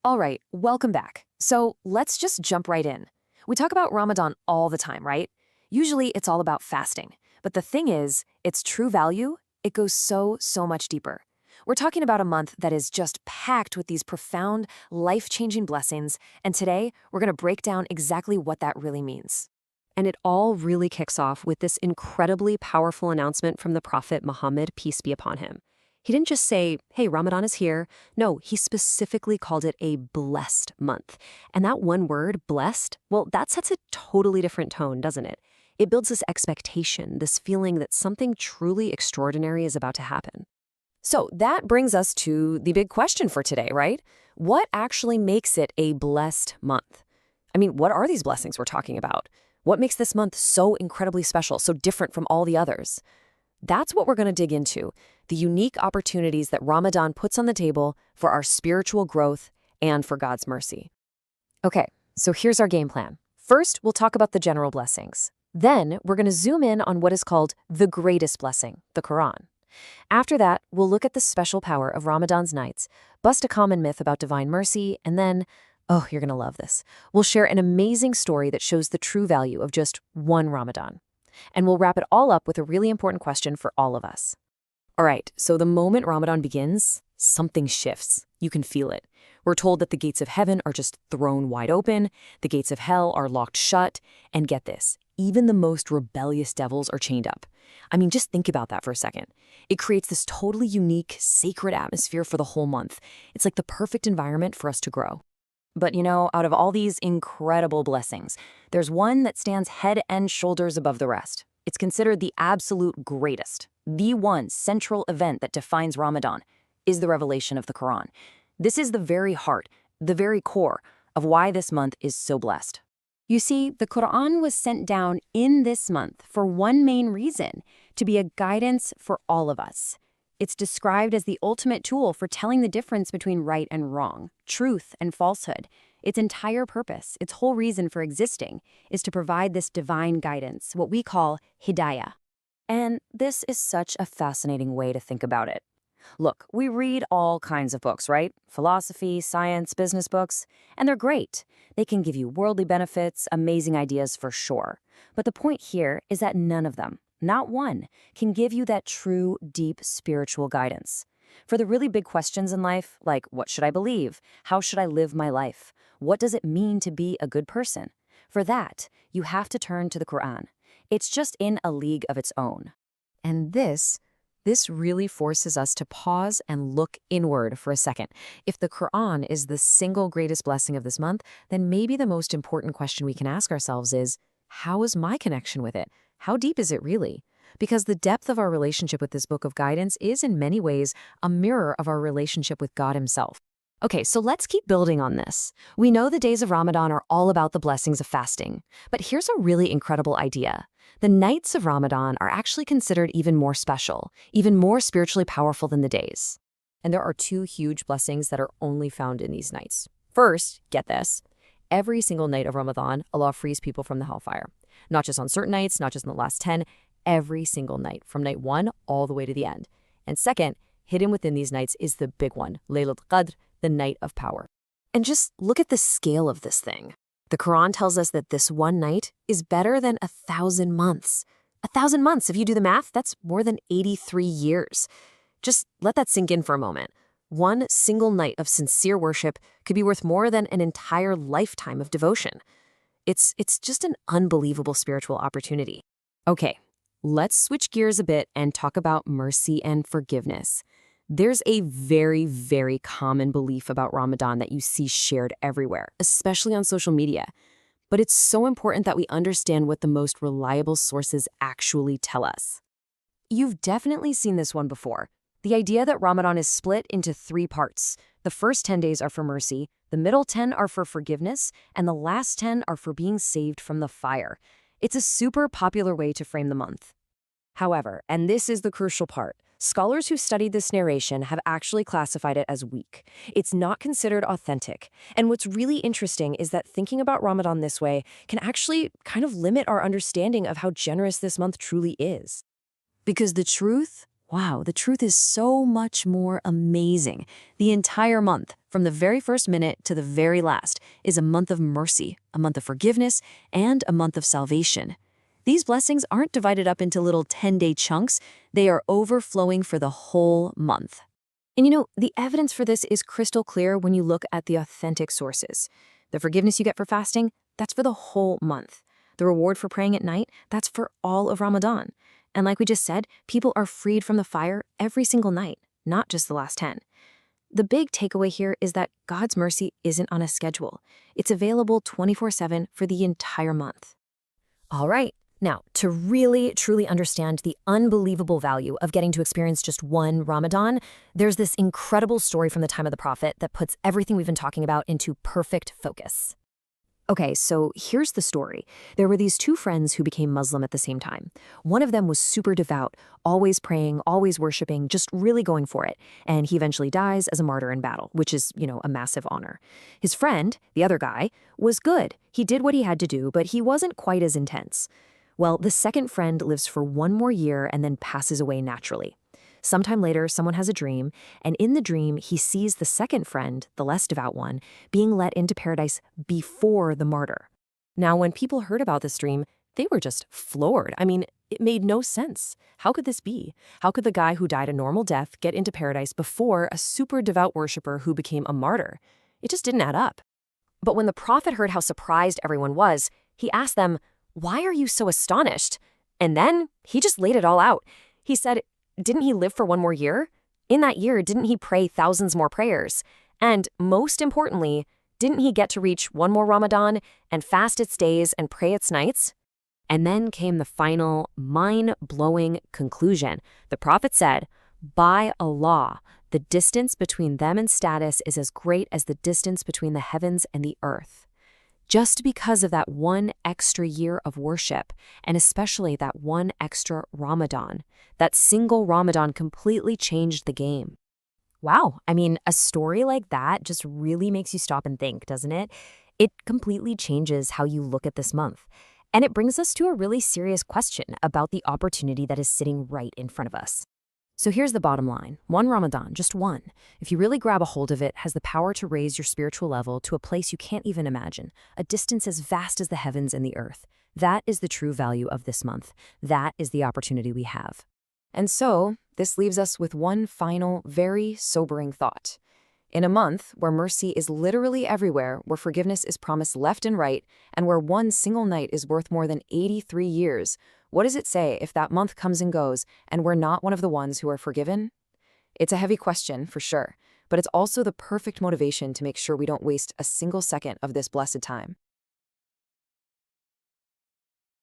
All right, welcome back. So let's just jump right in. We talk about Ramadan all the time, right? Usually it's all about fasting. But the thing is, its true value, it goes so much deeper. We're talking about a month that is just packed with these profound, life-changing blessings, and today we're going to break down exactly what that really means. And it all really kicks off with this incredibly powerful announcement from the Prophet Muhammad, peace be upon him. He didn't just say, hey, Ramadan is here. No, he specifically called it a blessed month. And that one word, blessed, well, that sets a totally different tone, doesn't it? It builds this expectation, this feeling that something truly extraordinary is about to happen. So that brings us to the big question for today, right? What actually makes it a blessed month? I mean, what are these blessings we're talking about? What makes this month so incredibly special, so different from all the others? That's what we're going to dig into, the unique opportunities that Ramadan puts on the table for our spiritual growth and for God's mercy. Okay, so here's our game plan. First, we'll talk about the general blessings. Then, we're going to zoom in on what is called the greatest blessing, the Qur'an. After that, we'll look at the special power of Ramadan's nights, bust a common myth about divine mercy, and then, oh, you're going to love this, we'll share an amazing story that shows the true value of just one Ramadan. And we'll wrap it all up with a really important question for all of us. All right, so the moment Ramadan begins, something shifts. You can feel it. We're told that the gates of heaven are just thrown wide open, the gates of hell are locked shut, and get this, even the most rebellious devils are chained up. I mean, just think about that for a second. It creates this totally unique, sacred atmosphere for the whole month. It's like the perfect environment for us to grow. But out of all these incredible blessings, there's one that stands head and shoulders above the rest. It's considered the absolute greatest. The one central event that defines Ramadan is the revelation of the Qur'an. This is the very heart, the very core of why this month is so blessed. You see, the Qur'an was sent down in this month for one main reason, to be a guidance for all of us. It's described as the ultimate tool for telling the difference between right and wrong, truth and falsehood. Its entire purpose, its whole reason for existing, is to provide this divine guidance, what we call hidayah. And this is such a fascinating way to think about it. Look, we read all kinds of books, right? Philosophy, science, business books, and they're great. They can give you worldly benefits, amazing ideas for sure. But the point here is that none of them, not one, can give you that true, deep spiritual guidance. For the really big questions in life, like what should I believe? How should I live my life? What does it mean to be a good person? For that, you have to turn to the Qur'an. It's just in a league of its own. And this really forces us to pause and look inward for a second. If the Qur'an is the single greatest blessing of this month, then maybe the most important question we can ask ourselves is, how is my connection with it? How deep is it really? Because the depth of our relationship with this book of guidance is in many ways a mirror of our relationship with God himself. Okay, so let's keep building on this. We know the days of Ramadan are all about the blessings of fasting, but here's a really incredible idea. The nights of Ramadan are actually considered even more special, even more spiritually powerful than the days. And there are two huge blessings that are only found in these nights. First, get this, every single night of Ramadan, Allah frees people from the hellfire. Not just on certain nights, not just in the last 10, every single night, from night 1 all the way to the end. And second, hidden within these nights is the big one, Laylatul Qadr, the night of power. And just look at the scale of this thing. The Quran tells us that this one night is better than 1,000 months. 1,000 months, if you do the math, that's more than 83 years. Just let that sink in for a moment. One single night of sincere worship could be worth more than an entire lifetime of devotion. It's just an unbelievable spiritual opportunity. Okay, let's switch gears a bit and talk about mercy and forgiveness. There's a very common belief about Ramadan that you see shared everywhere, especially on social media. But it's so important that we understand what the most reliable sources actually tell us. You've definitely seen this one before. The idea that Ramadan is split into 3 parts. The first 10 days are for mercy, the middle 10 are for forgiveness, and the last 10 are for being saved from the fire. It's a super popular way to frame the month. However, and this is the crucial part, scholars who studied this narration have actually classified it as weak. It's not considered authentic. And what's really interesting is that thinking about Ramadan this way can actually kind of limit our understanding of how generous this month truly is. Because the truth, Wow, the truth is so much more amazing. The entire month, from the very first minute to the very last, is a month of mercy, a month of forgiveness, and a month of salvation. These blessings aren't divided up into little 10-day chunks. They are overflowing for the whole month. And you know, the evidence for this is crystal clear when you look at the authentic sources. The forgiveness you get for fasting, that's for the whole month. The reward for praying at night, that's for all of Ramadan. And like we just said, people are freed from the fire every single night, not just the last 10. The big takeaway here is that God's mercy isn't on a schedule. It's available 24/7 for the entire month. All right. Now, to really, truly understand the unbelievable value of getting to experience just one Ramadan, there's this incredible story from the time of the Prophet that puts everything we've been talking about into perfect focus. Okay, so here's the story. There were these two friends who became Muslim at the same time. One of them was super devout, always praying, always worshiping, just really going for it. And he eventually dies as a martyr in battle, which is, a massive honor. His friend, the other guy, was good. He did what he had to do, but he wasn't quite as intense. Well, the second friend lives for one more year and then passes away naturally. Sometime later, someone has a dream, and in the dream, he sees the second friend, the less devout one, being let into paradise before the martyr. Now, when people heard about this dream, they were just floored. I mean, it made no sense. How could this be? How could the guy who died a normal death get into paradise before a super devout worshiper who became a martyr? It just didn't add up. But when the Prophet heard how surprised everyone was, he asked them, "Why are you so astonished?" And then he just laid it all out. He said, didn't he live for one more year? In that year, didn't he pray thousands more prayers? And most importantly, didn't he get to reach one more Ramadan and fast its days and pray its nights? And then came the final, mind-blowing conclusion. The Prophet said, "By Allah, the distance between them and status is as great as the distance between the heavens and the earth." Just because of that one extra year of worship, and especially that one extra Ramadan, that single Ramadan completely changed the game. Wow, I mean, a story like that just really makes you stop and think, doesn't it? It completely changes how you look at this month. And it brings us to a really serious question about the opportunity that is sitting right in front of us. So here's the bottom line. One Ramadan, just one, if you really grab a hold of it, has the power to raise your spiritual level to a place you can't even imagine, a distance as vast as the heavens and the earth. That is the true value of this month. That is the opportunity we have. And so, this leaves us with one final, very sobering thought. In a month where mercy is literally everywhere, where forgiveness is promised left and right, and where one single night is worth more than 83 years, what does it say if that month comes and goes and we're not one of the ones who are forgiven? It's a heavy question, for sure, but it's also the perfect motivation to make sure we don't waste a single second of this blessed time.